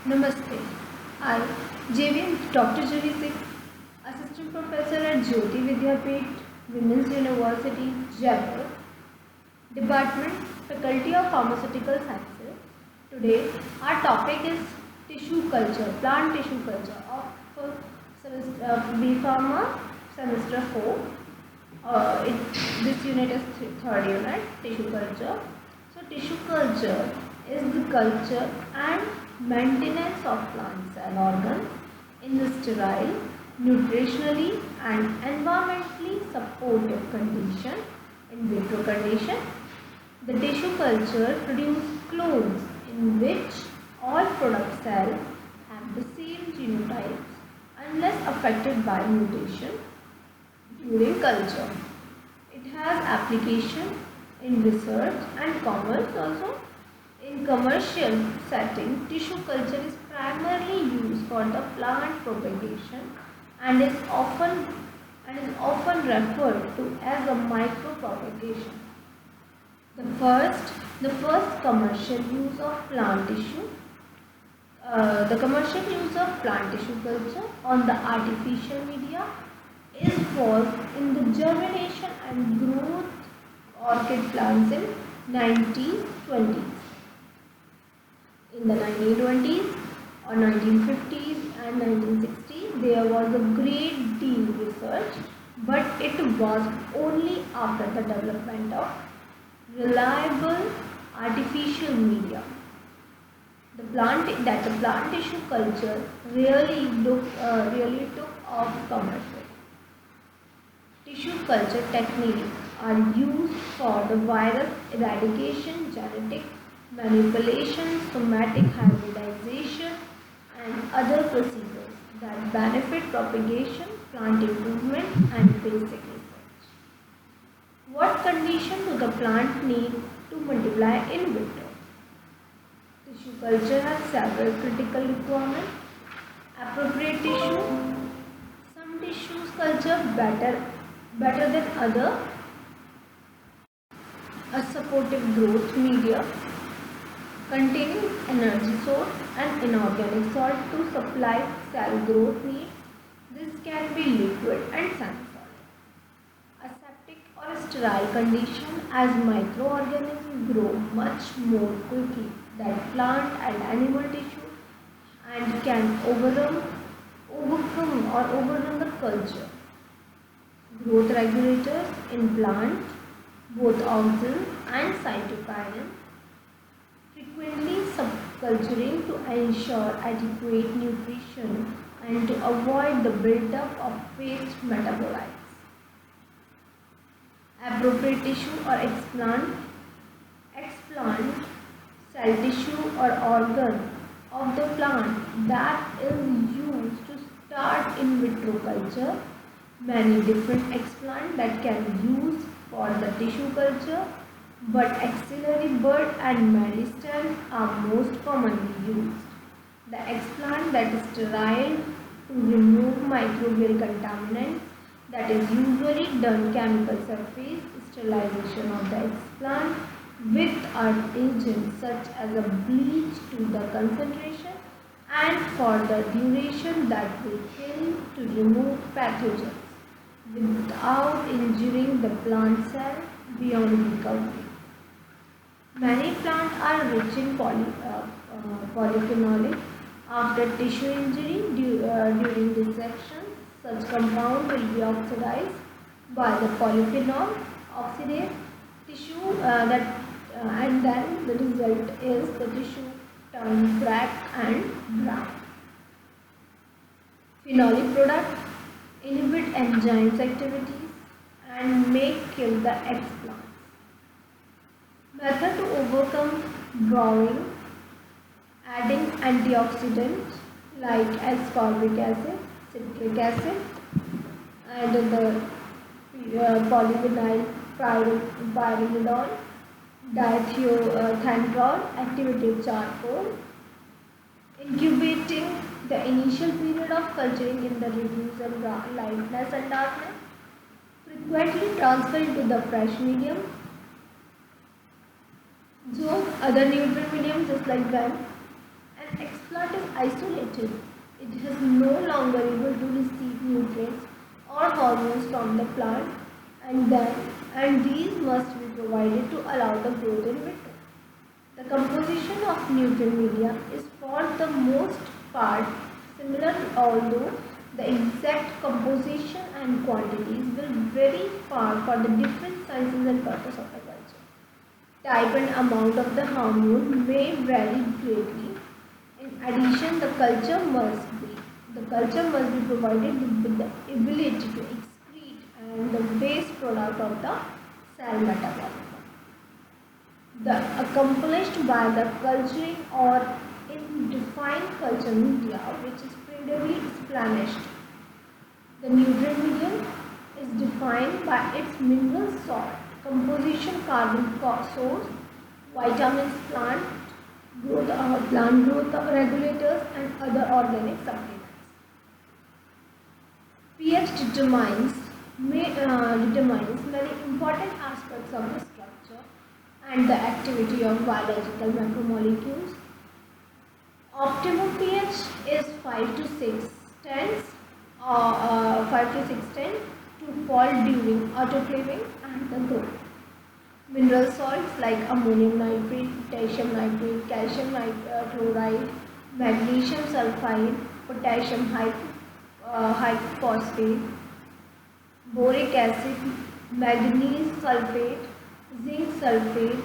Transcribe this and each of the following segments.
Namaste. I, Dr. Juvi Singh, Assistant Professor at Jyoti Vidyapeeth, Women's University, Jaipur, Department, Faculty of Pharmaceutical Sciences. Today, our topic is tissue culture, plant tissue culture of B Pharma semester 4. This unit is third unit, tissue culture. So, tissue culture is the culture and maintenance of plants and organs in the sterile, nutritionally and environmentally supportive condition, in vitro condition. The tissue culture produces clones in which all product cells have the same genotypes unless affected by mutation during culture. It has application in research and commerce also. In commercial setting, tissue culture is primarily used for the plant propagation and is often referred to as a micropropagation. The first commercial use of plant tissue. The commercial use of plant tissue culture on the artificial media was in the germination and growth orchid plants in 1920s. In the 1920s or 1950s and 1960s, there was a great deal research, but it was only after the development of reliable artificial media the plant tissue culture really took off commercially. Tissue culture techniques are used for the virus eradication, genetic manipulation, somatic hybridization, and other procedures that benefit propagation, plant improvement, and basic research. What condition do the plant need to multiply in vitro? Tissue culture has several critical requirements. Appropriate tissue. Some tissues culture better than other. A supportive growth media containing energy source and inorganic salt to supply cell growth needs. This can be liquid and semi-solid. Aseptic or sterile condition as microorganisms grow much more quickly than plant and animal tissue and can overcome the culture. Growth regulators in plant, both auxin and cytokinin, frequently subculturing to ensure adequate nutrition and to avoid the buildup of waste metabolites. Appropriate tissue or explant, cell tissue or organ of the plant that is used to start in vitro culture. Many different explants that can be used for the tissue culture, but axillary bud and meristem are most commonly used. The explant that is sterile to remove microbial contaminants, that is usually done chemical surface sterilization of the explant with agents such as a bleach to the concentration and for the duration that will kill to remove pathogens without injuring the plant cell beyond recovery. Many plants are rich in polyphenolic. After tissue injury during dissection, such compound will be oxidized by the polyphenol oxidase tissue and then the result is the tissue turns black and brown. Phenolic products inhibit enzymes activities and may kill the explants. Method to overcome drawing: adding antioxidants like ascorbic acid, citric acid, and the polyvinyl pyrimidine, diethylthanol, activated charcoal. Incubating the initial period of culturing in the reduced lightness and darkness. Frequently transfer into the fresh medium. So other neutral medium just like them. When explant is isolated, it is no longer able to receive nutrients or hormones from the plant, and these must be provided to allow the growth in vitro. The composition of nutrient media is for the most part similar, although the exact composition and quantities will vary far for the different sizes and purpose of the culture. Type and amount of the hormone may vary greatly. In addition, the culture must be provided with the ability to excrete and the waste product of the cell metabolism. The accomplished by the culturing or in defined culture media, which is predictably splashed. The nutrient medium is defined by its mineral salt, composition, carbon source, vitamins, plant growth regulators, and other organic supplements. pH determines many important aspects of the structure and the activity of biological macromolecules. Optimum pH is 5 to 6 tenths, 5 to 6 tenths to fall during autoclaving and the growth. Mineral salts like ammonium nitrate, potassium nitrate, calcium chloride, magnesium sulfide, potassium hypophosphate, boric acid, manganese sulfate, zinc sulfate,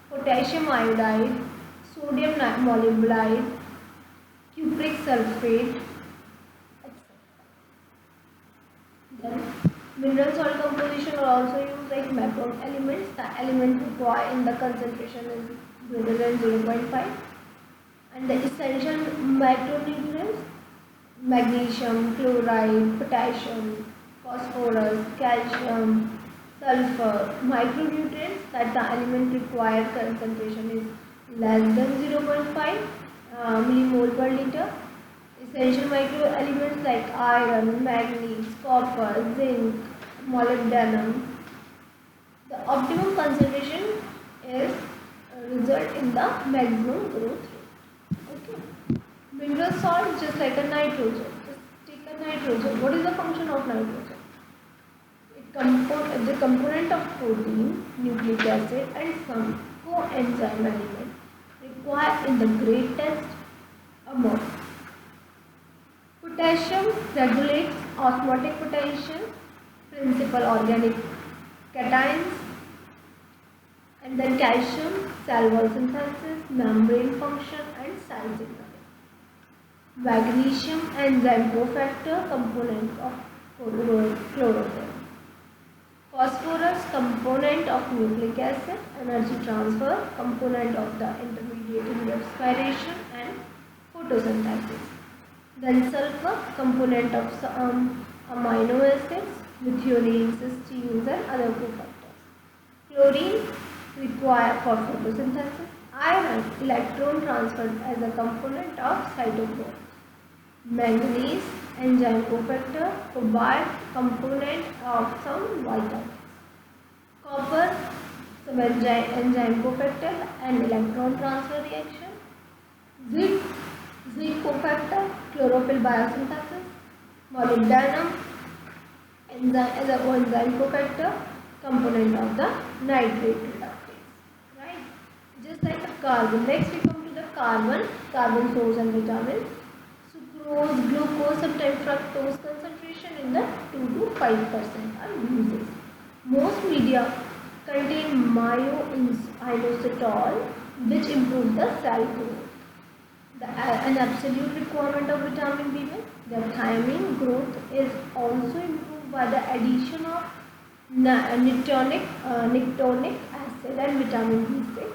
potassium iodide, sodium molybdate, cupric sulfate, etc. Then mineral salt composition are also used like macro elements. The element required in the concentration is greater than 0.5, and the essential micronutrients magnesium, chloride, potassium, phosphorus, calcium, sulfur. Micronutrients that the element required concentration is less than 0.5 millimole per liter. Essential microelements like iron, manganese, copper, zinc, molybdenum. The optimum concentration is result in the maximum growth rate. Okay. Mineral salt, just like a nitrogen. Just take a nitrogen. What is the function of nitrogen? The component of protein, nucleic acid, and some coenzyme element required in the greatest amount. Potassium regulates osmotic potential, principal organic cations, and then calcium, cell wall synthesis, membrane function, and cell signaling. Magnesium, enzyme cofactor, component of chlorophyll. Phosphorus, component of nucleic acid, energy transfer, component of the intermediate in respiration and photosynthesis. Then sulfur, component of amino acids, methionine, cysteines, and other cofactors. Chlorine, required for photosynthesis. Iron, electron transferred as a component of cytochrome. Manganese, enzyme cofactor, cobalt, component of some vitamins. Copper, some enzyme cofactor and electron transfer reaction. Zinc cofactor, chlorophyll biosynthesis. Molybdenum, enzyme cofactor, component of the nitrate reductase. Right? Just like the carbon. Next we come to the carbon source and vitamins. Sucrose, glucose, sometimes fructose concentration in the 2 to 5% are uses. Most media contain myo-inositol, which improves the cell growth. An absolute requirement of vitamin B1, the thiamine growth is also improved by the addition of nicotinic acid and vitamin B6.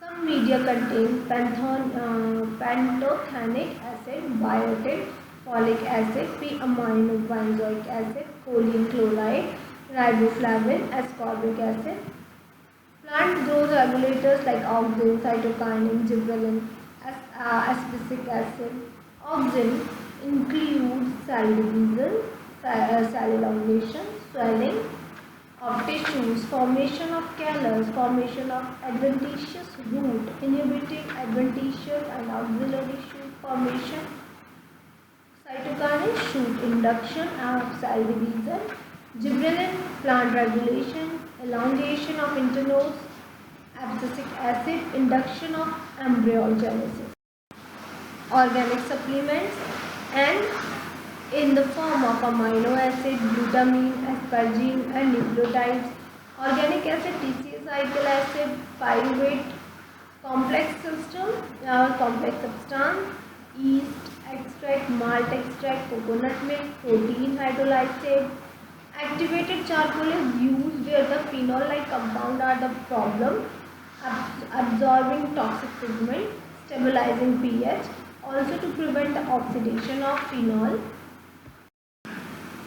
Some media contain pantothenic acid, biotin, folic acid, p-aminobenzoic acid, choline chloride, riboflavin, ascorbic acid. Plant growth regulators like auxin, cytokinin, gibberellin, aspartic acid. Auxin includes cell division, cell elongation, swelling of tissues, formation of callus, formation of adventitious root, inhibiting adventitious and auxiliary formation. Cytokinin shoot induction of cell division. Gibberellin plant regulation, elongation of internodes, abscisic acid, induction of embryogenesis. Organic supplements and in the form of amino acid, glutamine, asparagine and nucleotides. Organic acid, TCA-cycle acid, pyruvate, complex system, complex substance, yeast extract, malt extract, coconut milk, protein hydrolysate. Activated charcoal is used where the phenol-like compound are the problem, absorbing toxic pigment, stabilizing pH, also to prevent the oxidation of phenol.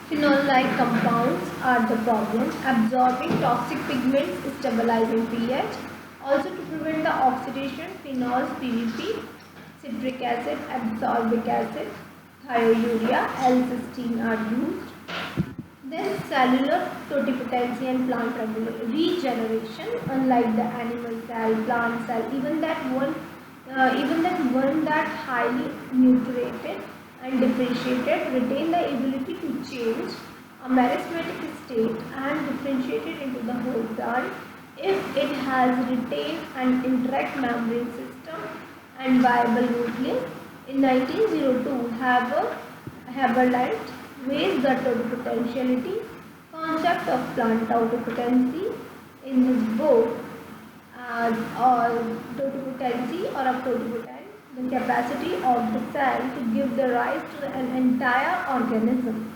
Phenol-like compounds are the problem, absorbing toxic pigments, stabilizing pH, also to prevent the oxidation, phenols, PVP, citric acid, ascorbic acid, thiourea, L-cysteine are used. Then cellular totipotency and plant regeneration, unlike the animal cell, plant cell, even that one that highly nutrited and differentiated retain the ability to change a meristematic state and differentiate it into the whole plant if it has retained an intact membrane system and viable nucleus. In 1902, Haberlandt raised the totipotentiality concept of plant totipotency in his book totipotency or of totipotent, the capacity of the cell to give the rise to an entire organism.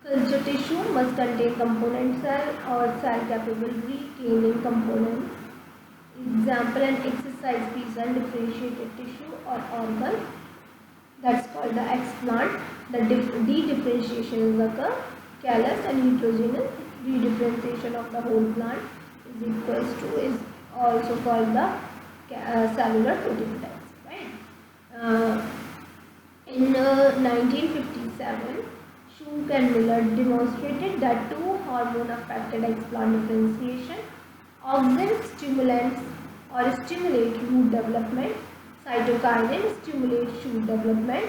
Culture tissue must contain component cell or cell capable retaining components. Example, an exercise piece and differentiated tissue or organ, that's called the explant. The de-differentiation is occur. Callus and heterogeneous de-differentiation of the whole plant is also called the cellular totipotency. Right? In 1957, Schunk and Miller demonstrated that two hormone-affected explant differentiation, auxin stimulants or stimulate root development, cytokinin stimulate shoot development.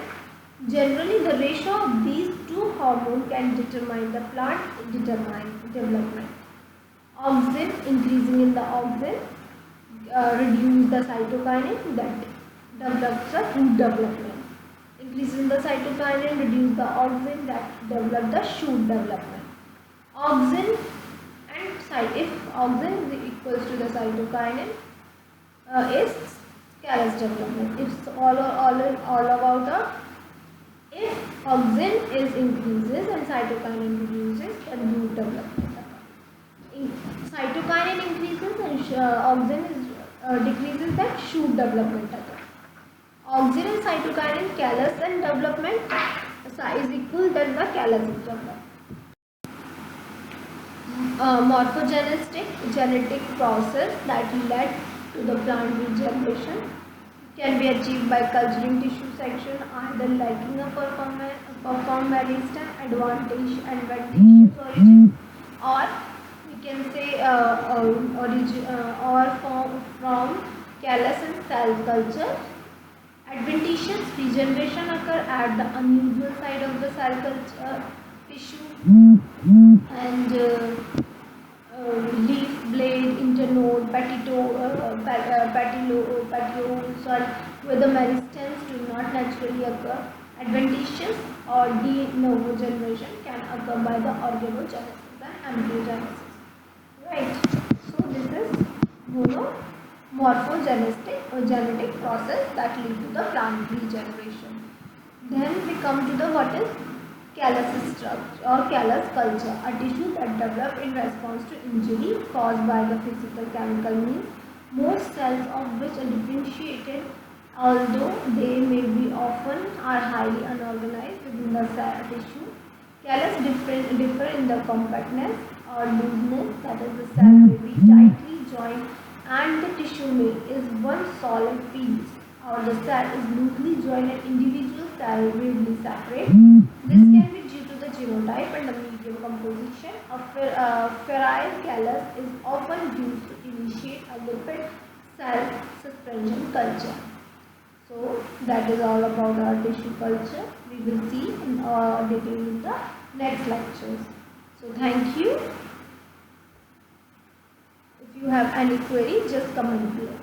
Generally, the ratio of these two hormones can determine the plant development. Auxin, increasing in the auxin, reduce the cytokinin that develops the root development. Increasing the cytokinin, reduce the auxin that develop the shoot development. Auxin and if auxin is equals to the cytokinin, is callus development. It's all about the if auxin is increases and cytokinin reduces, then root development. Cytokinin increases and auxin is decreases, that shoot development occurs. Auxin and cytokinin callus and development is equal, then the callus is developed. Morphogenetic genetic process that led to the plant regeneration can be achieved by culturing tissue section, either lacking a performed meristem advantageous origin, or we can say from callus and cell culture. Adventitious regeneration occur at the unusual side of the cell culture tissue and leaf, blade, internode, petioles, where the meristems do not naturally occur. Adventitious or de novo generation can occur by the organogenesis and embryogenesis. Right. So this is morphogenetic or genetic process that lead to the plant regeneration. Then we come to the what is callus structure or callus culture, a tissue that develops in response to injury caused by the physical chemical means, most cells of which are differentiated, although they may be often are highly unorganized within the cell tissue. Callus differ in the compactness or looseness, that is, the cell may be tightly joined and the tissue is one solid piece, or the cell is loosely joined and individual cells weirdly separate. This can be due to the genotype and the medium composition. A ferrile callus is often used to initiate a lipid cell suspension culture. So That is all about our tissue culture. We will see in detail in the next lectures. So thank you. If you have any query, just comment below.